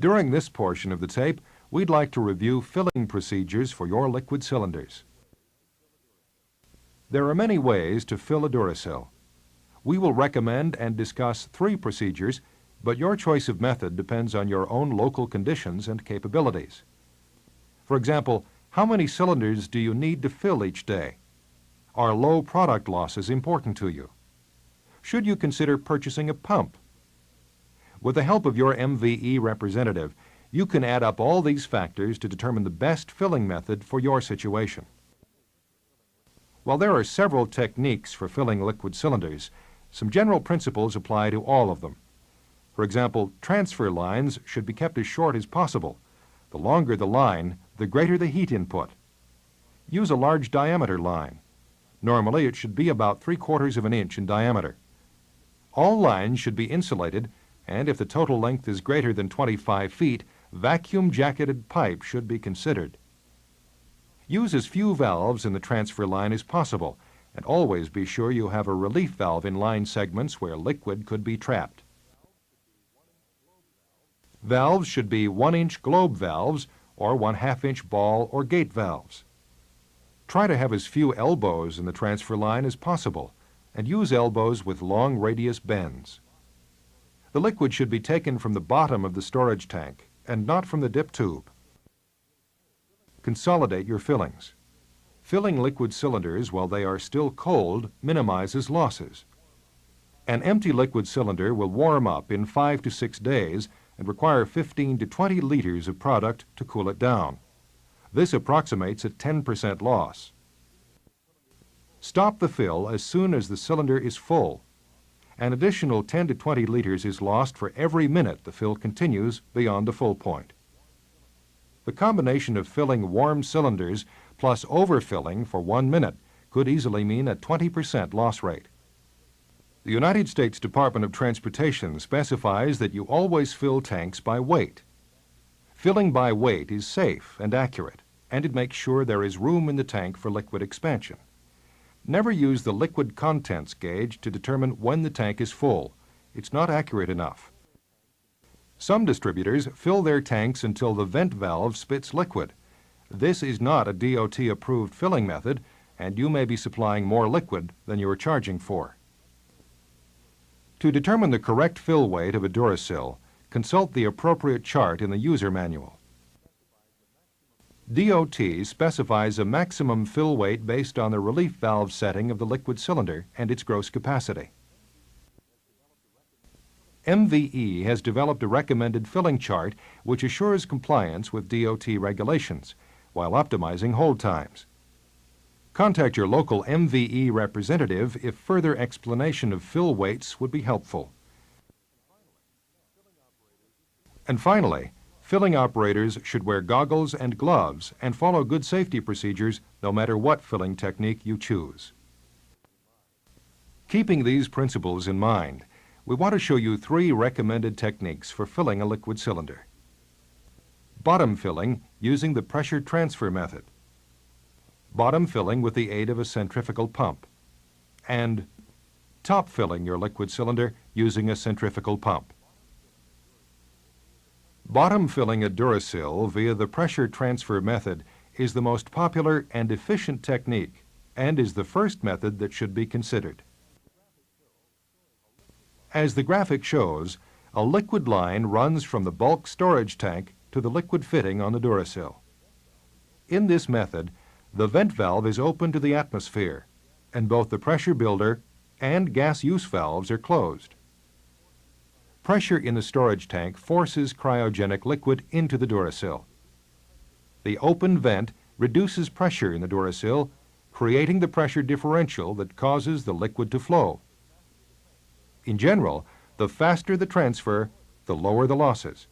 During this portion of the tape, we'd like to review filling procedures for your liquid cylinders. There are many ways to fill a Duracell. We will recommend and discuss 3 procedures, but your choice of method depends on your own local conditions and capabilities. For example, how many cylinders do you need to fill each day? Are low product losses important to you? Should you consider purchasing a pump? With the help of your MVE representative, you can add up all these factors to determine the best filling method for your situation. While there are several techniques for filling liquid cylinders, some general principles apply to all of them. For example, transfer lines should be kept as short as possible. The longer the line, the greater the heat input. Use a large diameter line. Normally, it should be about 3/4 of an inch in diameter. All lines should be insulated, and if the total length is greater than 25 feet, vacuum-jacketed pipe should be considered. Use as few valves in the transfer line as possible, and always be sure you have a relief valve in line segments where liquid could be trapped. Valves should be 1-inch globe valves or 1/2-inch ball or gate valves. Try to have as few elbows in the transfer line as possible, and use elbows with long radius bends. The liquid should be taken from the bottom of the storage tank and not from the dip tube. Consolidate your fillings. Filling liquid cylinders while they are still cold minimizes losses. An empty liquid cylinder will warm up in 5 to 6 days and require 15 to 20 liters of product to cool it down. This approximates a 10% loss. Stop the fill as soon as the cylinder is full. An additional 10 to 20 liters is lost for every minute the fill continues beyond the full point. The combination of filling warm cylinders plus overfilling for 1 minute could easily mean a 20% loss rate. The United States Department of Transportation specifies that you always fill tanks by weight. Filling by weight is safe and accurate, and it makes sure there is room in the tank for liquid expansion. Never use the liquid contents gauge to determine when the tank is full. It's not accurate enough. Some distributors fill their tanks until the vent valve spits liquid. This is not a DOT-approved filling method, and you may be supplying more liquid than you are charging for. To determine the correct fill weight of a Duracell, consult the appropriate chart in the user manual. DOT specifies a maximum fill weight based on the relief valve setting of the liquid cylinder and its gross capacity. MVE has developed a recommended filling chart which assures compliance with DOT regulations while optimizing hold times. Contact your local MVE representative if further explanation of fill weights would be helpful. And finally, filling operators should wear goggles and gloves and follow good safety procedures no matter what filling technique you choose. Keeping these principles in mind, we want to show you 3 recommended techniques for filling a liquid cylinder. Bottom filling using the pressure transfer method. Bottom filling with the aid of a centrifugal pump. And top filling your liquid cylinder using a centrifugal pump. Bottom filling a Duracell via the pressure transfer method is the most popular and efficient technique and is the first method that should be considered. As the graphic shows, a liquid line runs from the bulk storage tank to the liquid fitting on the Duracell. In this method, the vent valve is open to the atmosphere, and both the pressure builder and gas use valves are closed. Pressure in the storage tank forces cryogenic liquid into the Duracell. The open vent reduces pressure in the Duracell, creating the pressure differential that causes the liquid to flow. In general, the faster the transfer, the lower the losses.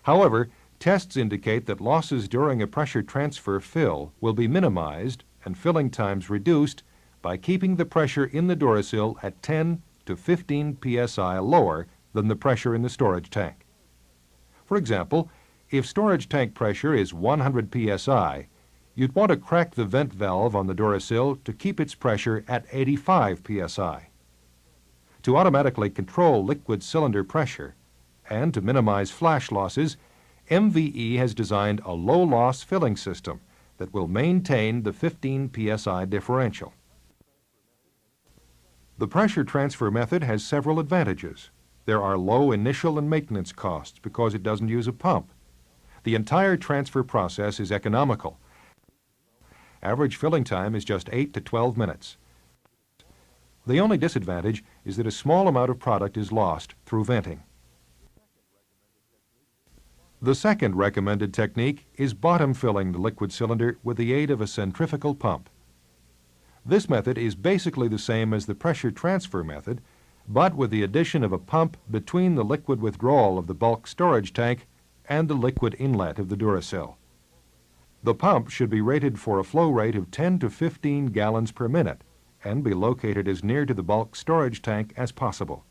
However, tests indicate that losses during a pressure transfer fill will be minimized and filling times reduced by keeping the pressure in the Duracell at 10 to 15 psi lower than the pressure in the storage tank. For example, if storage tank pressure is 100 psi, you'd want to crack the vent valve on the Duracell to keep its pressure at 85 psi. To automatically control liquid cylinder pressure, And to minimize flash losses, MVE has designed a low-loss filling system that will maintain the 15 psi differential. The pressure transfer method has several advantages. There are low initial and maintenance costs because it doesn't use a pump. The entire transfer process is economical. Average filling time is just 8 to 12 minutes. The only disadvantage is that a small amount of product is lost through venting. The second recommended technique is bottom filling the liquid cylinder with the aid of a centrifugal pump. This method is basically the same as the pressure transfer method, but with the addition of a pump between the liquid withdrawal of the bulk storage tank and the liquid inlet of the Duracell. The pump should be rated for a flow rate of 10 to 15 gallons per minute and be located as near to the bulk storage tank as possible.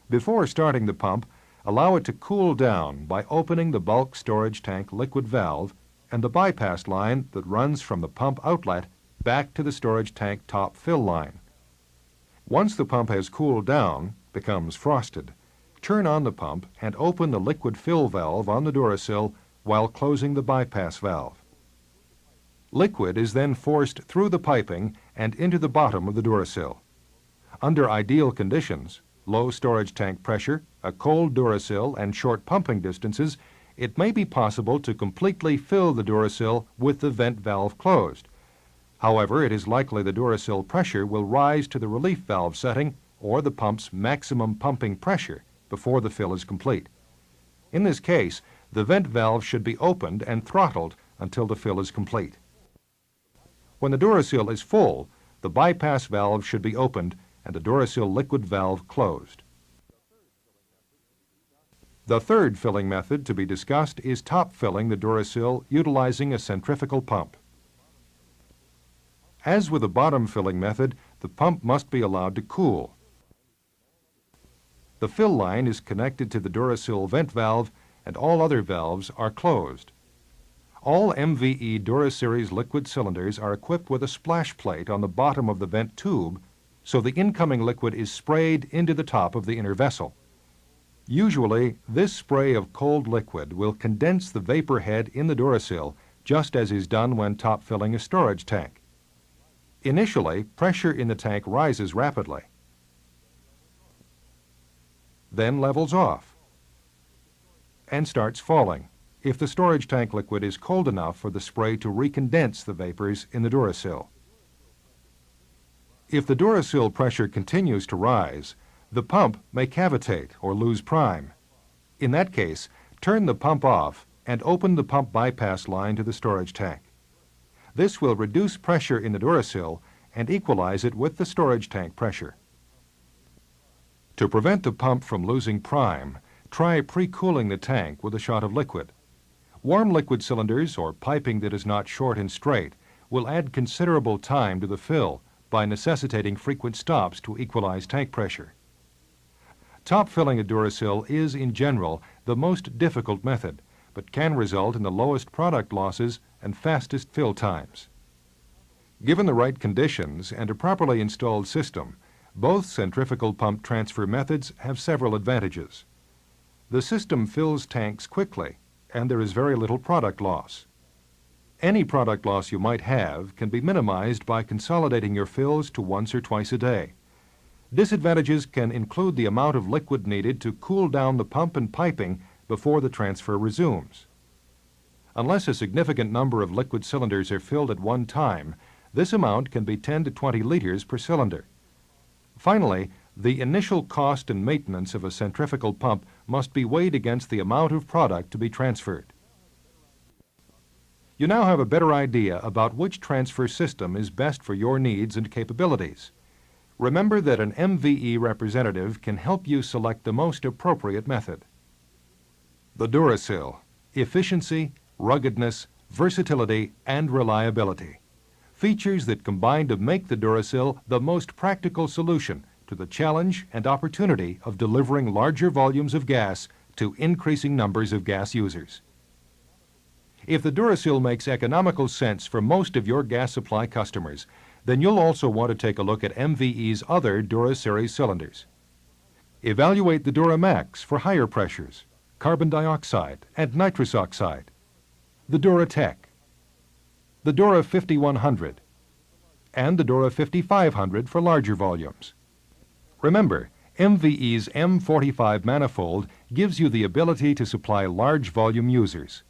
Before starting the pump, allow it to cool down by opening the bulk storage tank liquid valve and the bypass line that runs from the pump outlet back to the storage tank top fill line. Once the pump has cooled down, becomes frosted, turn on the pump and open the liquid fill valve on the Duracell while closing the bypass valve. Liquid is then forced through the piping and into the bottom of the Duracell. Under ideal conditions, low storage tank pressure, a cold Duracell, and short pumping distances, it may be possible to completely fill the Duracell with the vent valve closed. However, it is likely the Duracell pressure will rise to the relief valve setting or the pump's maximum pumping pressure before the fill is complete. In this case, the vent valve should be opened and throttled until the fill is complete. When the Duracell is full, the bypass valve should be opened and the Duracell liquid valve closed. The third filling method to be discussed is top filling the Duracell utilizing a centrifugal pump. As with the bottom filling method, the pump must be allowed to cool. The fill line is connected to the Duracell vent valve and all other valves are closed. All MVE Duraseries liquid cylinders are equipped with a splash plate on the bottom of the vent tube so the incoming liquid is sprayed into the top of the inner vessel. Usually, this spray of cold liquid will condense the vapor head in the Duracell just as is done when top filling a storage tank. Initially, pressure in the tank rises rapidly, then levels off, and starts falling if the storage tank liquid is cold enough for the spray to recondense the vapors in the Duracell. If the Duracell pressure continues to rise, the pump may cavitate or lose prime. In that case, turn the pump off and open the pump bypass line to the storage tank. This will reduce pressure in the Duracell and equalize it with the storage tank pressure. To prevent the pump from losing prime, try pre-cooling the tank with a shot of liquid. Warm liquid cylinders or piping that is not short and straight will add considerable time to the fill by necessitating frequent stops to equalize tank pressure. Top filling a Duracell is, in general, the most difficult method, but can result in the lowest product losses and fastest fill times. Given the right conditions and a properly installed system, both centrifugal pump transfer methods have several advantages. The system fills tanks quickly, and there is very little product loss. Any product loss you might have can be minimized by consolidating your fills to once or twice a day. Disadvantages can include the amount of liquid needed to cool down the pump and piping before the transfer resumes. Unless a significant number of liquid cylinders are filled at one time, this amount can be 10 to 20 liters per cylinder. Finally, the initial cost and maintenance of a centrifugal pump must be weighed against the amount of product to be transferred. You now have a better idea about which transfer system is best for your needs and capabilities. Remember that an MVE representative can help you select the most appropriate method. The Duracell: efficiency, ruggedness, versatility, and reliability. Features that combine to make the Duracell the most practical solution to the challenge and opportunity of delivering larger volumes of gas to increasing numbers of gas users. If the Duracell makes economical sense for most of your gas supply customers, then you'll also want to take a look at MVE's other Duraseries cylinders. Evaluate the Duramax for higher pressures, carbon dioxide and nitrous oxide, the Duratec, the Dura 5100, and the Dura 5500 for larger volumes. Remember, MVE's M45 manifold gives you the ability to supply large volume users.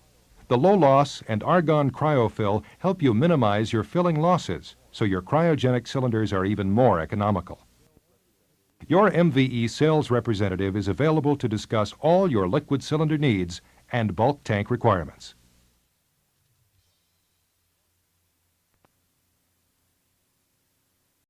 The low-loss and argon cryofill help you minimize your filling losses, so your cryogenic cylinders are even more economical. Your MVE sales representative is available to discuss all your liquid cylinder needs and bulk tank requirements.